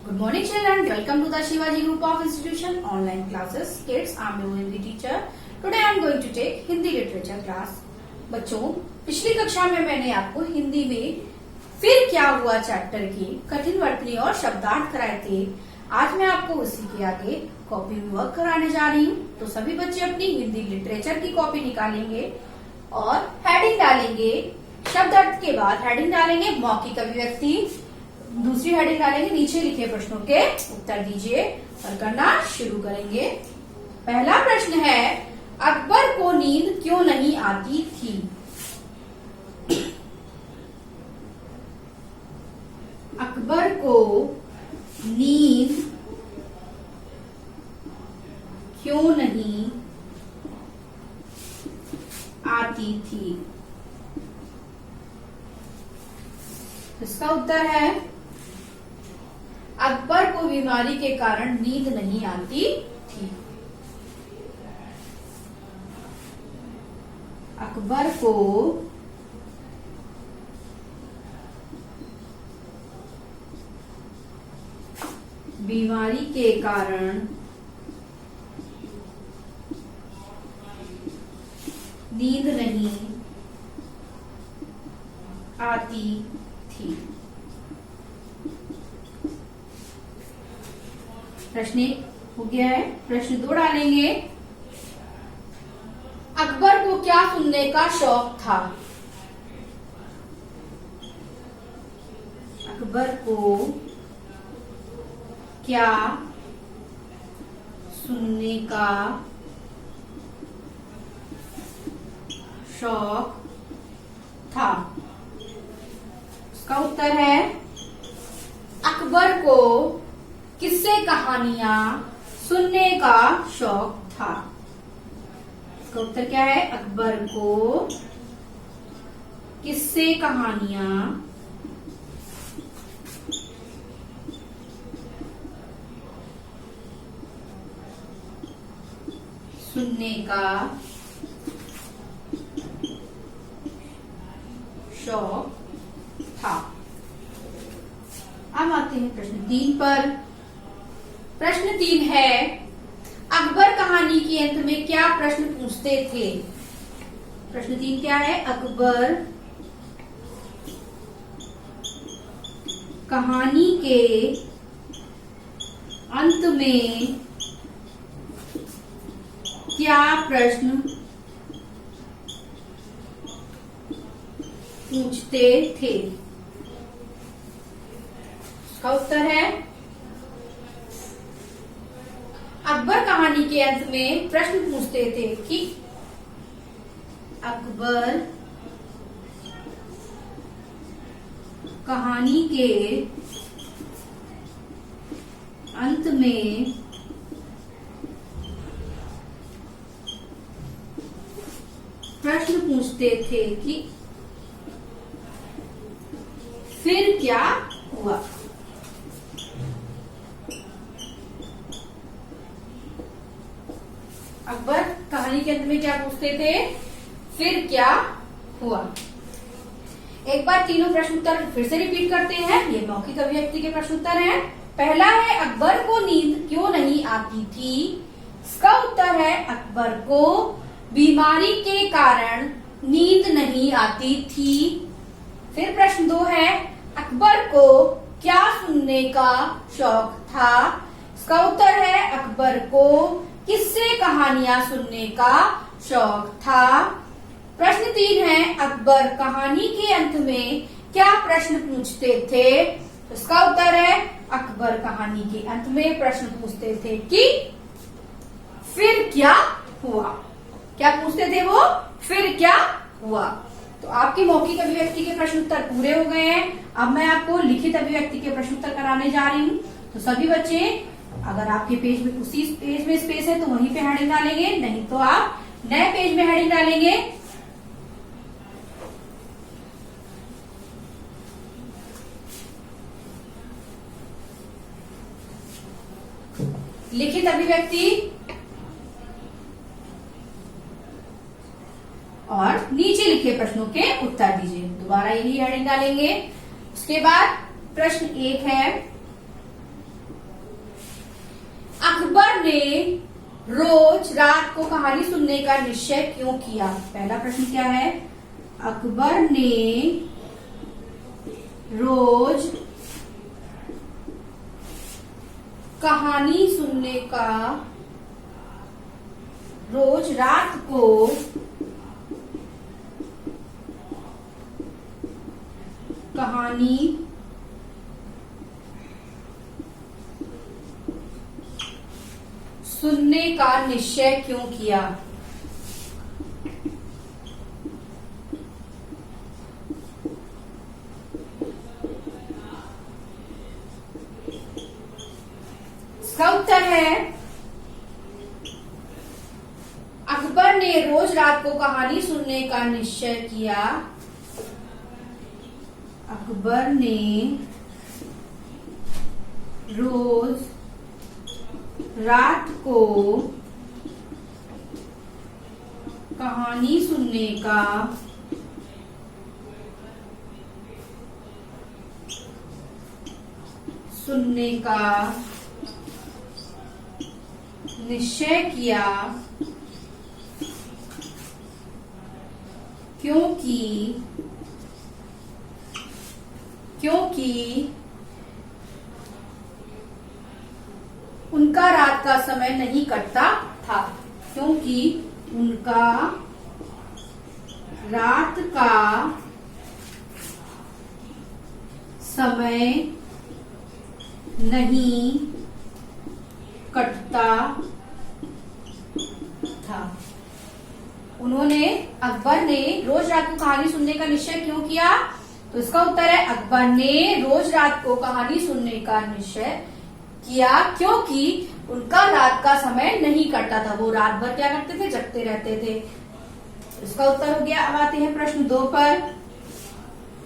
Good morning children, welcome to the Shivaji Group of Institution online classes. Kids, I am your Hindi teacher. Today I am going to take Hindi literature class. बच्चों, पिछली कक्षा में मैंने आपको हिंदी में फिर क्या हुआ चैप्टर की कठिन वर्तनी और शब्दार्थ कराए थे। आज मैं आपको उसी के आगे कॉपी में वर्क कराने जा रही हूँ। तो सभी बच्चे अपनी हिंदी लिटरेचर की कॉपी निकालेंगे और हेडिंग डालेंगे। शब्दार्थ के बाद हेडिंग डालेंगे मौखिक अभिव्यक्ति, दूसरी हेडिंग डालेंगे नीचे लिखे प्रश्नों के उत्तर दीजिए और करना शुरू करेंगे। पहला प्रश्न है, अकबर को नींद क्यों नहीं आती थी? अकबर को नींद क्यों नहीं आती थी? इसका उत्तर है अकबर को बीमारी के कारण नींद नहीं आती थी। अकबर को बीमारी के कारण नींद नहीं आती थी। प्रश्न हो गया है। प्रश्न 2 डालेंगे, अकबर को क्या सुनने का शौक था? अकबर को क्या सुनने का शौक था? इसका उत्तर है अकबर को किस्से कहानियां सुनने का शौक था। इसका उत्तर क्या है? अकबर को किस्से कहानियां सुनने का शौक था। अब आते हैं प्रश्न 3 पर। प्रश्न 3 है, अकबर कहानी के अंत में क्या प्रश्न पूछते थे? प्रश्न 3 क्या है? अकबर कहानी के अंत में क्या प्रश्न पूछते थे? इसका उत्तर है अकबर कहानी के अंत में प्रश्न पूछते थे कि अकबर कहानी के अंत में प्रश्न पूछते थे कि फिर क्या हुआ? अकबर कहानी के अंत में क्या पूछते थे? फिर क्या हुआ? एक बार तीनों प्रश्न उत्तर फिर से रिपीट करते हैं। ये मौखिक अभिव्यक्ति के प्रश्न उत्तर हैं। पहला है, अकबर को नींद क्यों नहीं आती थी? इसका उत्तर है अकबर को बीमारी के कारण नींद नहीं आती थी। फिर प्रश्न 2 है, अकबर को क्या सुनने का शौक था? इसका उत्तर है अकबर को किस्से कहानियां सुनने का शौक था। प्रश्न 3 है, अकबर कहानी के अंत में क्या प्रश्न पूछते थे? इसका उत्तर है अकबर कहानी के अंत में प्रश्न पूछते थे कि फिर क्या हुआ? क्या पूछते थे वो? फिर क्या हुआ? तो आपके मौखिक अभिव्यक्ति के प्रश्न उत्तर पूरे हो गए हैं। अब मैं आपको लिखित अभिव्यक्ति के प्रश्न उत्तर कराने जा रही हूँ। तो सभी बच्चे, अगर आपके पेज में उसी पेज में स्पेस है तो वहीं पे हेडिंग डालेंगे, नहीं तो आप नए पेज में हेडिंग डालेंगे। लिखित अभिव्यक्ति और नीचे लिखे प्रश्नों के उत्तर दीजिए। दोबारा यही हेडिंग डालेंगे। उसके बाद प्रश्न 1 है, ने रोज रात को कहानी सुनने का निश्चय क्यों किया? पहला प्रश्न क्या है? अकबर ने रोज कहानी सुनने का, रोज रात को कहानी सुनने का निश्चय क्यों किया? इसका उत्तर है अकबर ने रोज रात को कहानी सुनने का निश्चय किया। अकबर ने रोज रात को कहानी सुनने का निश्चय किया क्योंकि उनका रात का समय नहीं कटता था। क्योंकि उनका रात का समय नहीं कटता था। अकबर ने रोज रात को कहानी सुनने का निश्चय क्यों किया? तो इसका उत्तर है अकबर ने रोज रात को कहानी सुनने का निश्चय किया क्योंकि उनका रात का समय नहीं कटता था। वो रात भर क्या करते थे? जगते रहते थे। इसका उत्तर हो गया। अब आते हैं प्रश्न 2 पर।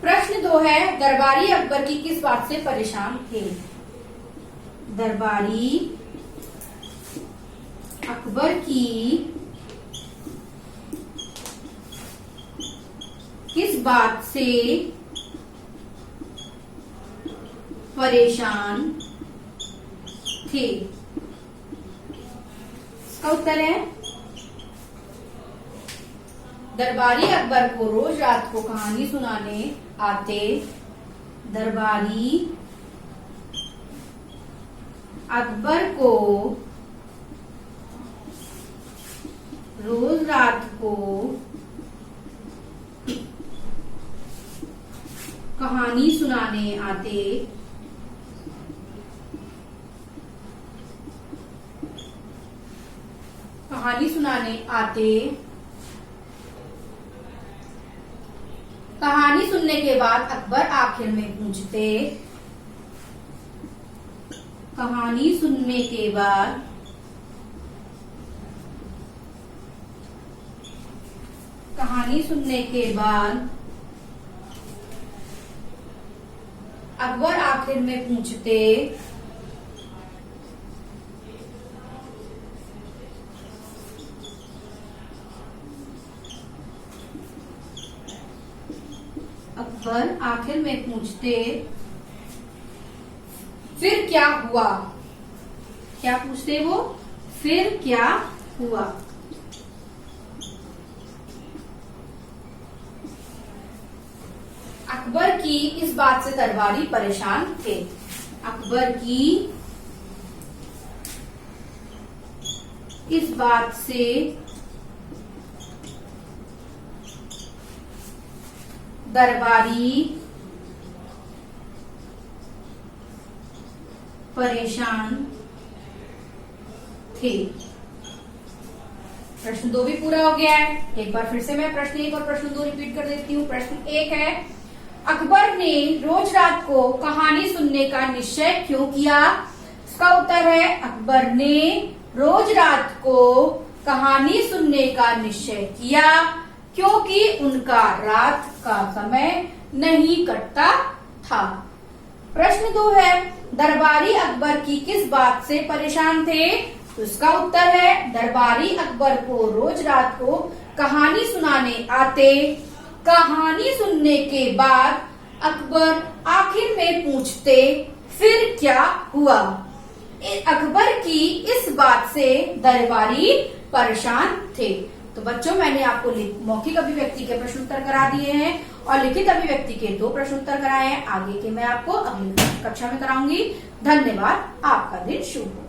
प्रश्न 2 है, दरबारी अकबर की किस बात से परेशान थे? दरबारी अकबर की किस बात से परेशान थे? इसका उत्तर है दरबारी अकबर को रोज रात को कहानी सुनाने आते। दरबारी अकबर को रोज रात को कहानी सुनाने आते। कहानी सुनने के बाद अकबर आखिर में पूछते। कहानी सुनने के बाद अकबर आखिर में पूछते फिर क्या हुआ? क्या पूछते वो? फिर क्या हुआ? अकबर की इस बात से दरबारी परेशान थे। अकबर की इस बात से दरबारी परेशान थे। प्रश्न 2 भी पूरा हो गया है। एक बार फिर से मैं प्रश्न 1 और प्रश्न 2 रिपीट कर देती हूँ। प्रश्न 1 है, अकबर ने रोज रात को कहानी सुनने का निश्चय क्यों किया? इसका उत्तर है अकबर ने रोज रात को कहानी सुनने का निश्चय किया क्योंकि उनका रात का समय नहीं कटता था। प्रश्न 2 है, दरबारी अकबर की किस बात से परेशान थे? तो इसका उत्तर है दरबारी अकबर को रोज रात को कहानी सुनाने आते। कहानी सुनने के बाद अकबर आखिर में पूछते फिर क्या हुआ? अकबर की इस बात से दरबारी परेशान थे। तो बच्चों मैंने आपको मौखिक अभिव्यक्ति के प्रश्न उत्तर करा दिए हैं और लिखित अभिव्यक्ति के 2 प्रश्न उत्तर कराए हैं। आगे के मैं आपको अगली कक्षा में कराऊंगी। धन्यवाद। आपका दिन शुभ हो।